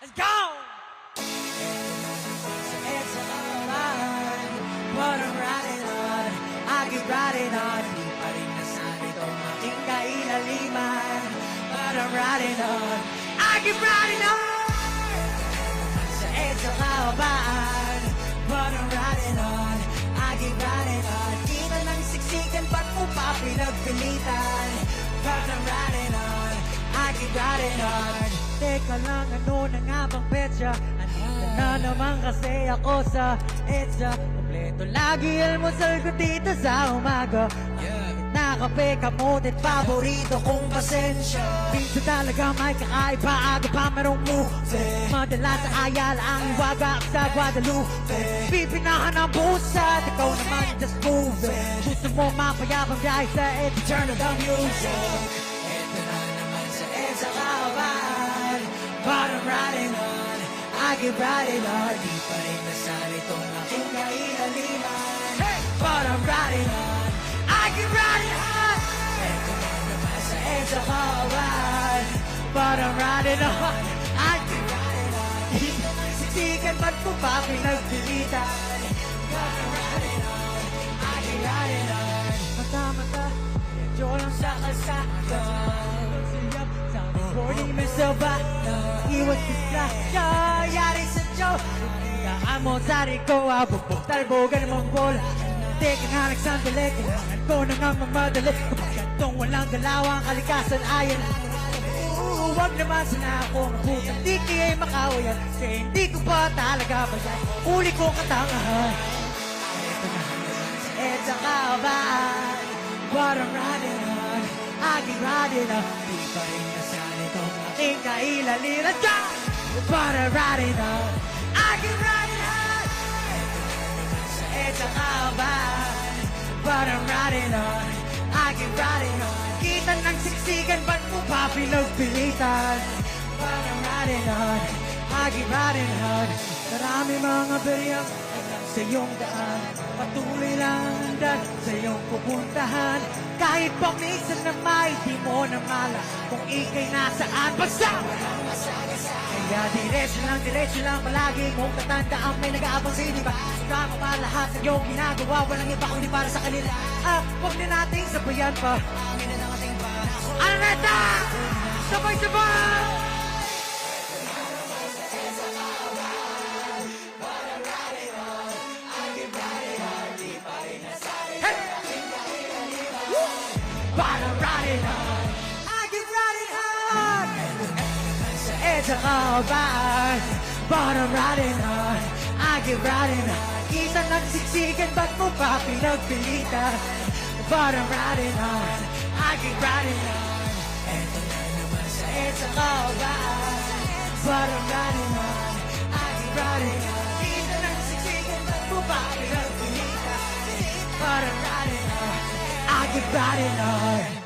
Let's go! It's a man, what I'm riding on, I keep riding on. Di pa rin nasanay itong aking kailaliman, but I'm riding on, I keep riding on. Sa EDSA kahabaan, but I'm riding on, I keep riding on. Di na nang siksikan, ba't mo pa pinagpilitan? But I'm riding on, I keep riding on. Teka lang, ano na nga bang petsa? Andito na naman kasi ako sa EDSA. Kompleto lagi almusal ko dito sa umaga. Na kape, kamote, paborito kong pasensya. Pizza talaga may kakaiba, aga pa merong movie. Madalas sa Ayala ang iwaga sa Guadalupe. Pipinahan ang busat, ikaw naman just move it. Gusto mo mapayabang guys sa EDSA, turn on the music. Eto na naman sa EDSA kahabaan, but I'm riding on, I keep riding on. Di pa rin nasanay itong aking kailaliman, but I'm riding on, I keep riding on. Eto na naman sa EDSA kahabaan, but I'm riding on, I keep riding on. Di na nang siksikan, ba't mo pa pinagpilitan? But I'm riding on, I keep riding on. Mata-mata, medyo lang sa kalsada. Siyap sa recording may sabata. Iwas bigla, yari sa Diyos. Kailangan mo sa riko, abog-bog, talbogan mong bola. Teka nga nagsandali, kailangan ko na nga mamadali. Kapag gantong walang galawang kalikasan, ayan ang huwag naman sana akong putang di kaya'y makawayan. Kasi hindi ko pa talaga bayan, uli ko katangahan. Ito na naman sa EDSA kahabaan, but I'm riding on, I keep riding on. Di pa rin nasanay itong aking kailaliman, but I'm riding on, I keep riding on. Ito na naman sa EDSA kahabaan, but I'm riding on, I keep riding on. Kita ng siksikan, ba't mo pa pinagpilitan? But I'm riding on, I keep riding on. Marami mga beryang sa iyong daan, patuloy lang hanggang sa iyong pupuntahan. Kahit pa minsan na may di mo na mala kung ikay nasaan, basta walang masagasaan. Kaya diretso lang palagi kung tatandaan may nag-aabang sa'yo, diba? Sugama pa lahat ng iyong ginagawa, walang iba kundi para sa kanila. Huwag na nating sabayan pa, amin na ng ating pa. Ano na ito? Sabay-sabay! But I'm riding on, I keep riding on. Sa EDSA kahabaan, but I'm riding on, I keep riding on. Kita ng siksikan, ba't mo pa pinagpilitan? But I'm riding on, I keep riding on. Eto na naman sa EDSA kahabaan, but I'm riding on, I keep riding on. Kita ng siksikan, ba't mo pa pinagpilitan? But I'm riding on, I keep riding on.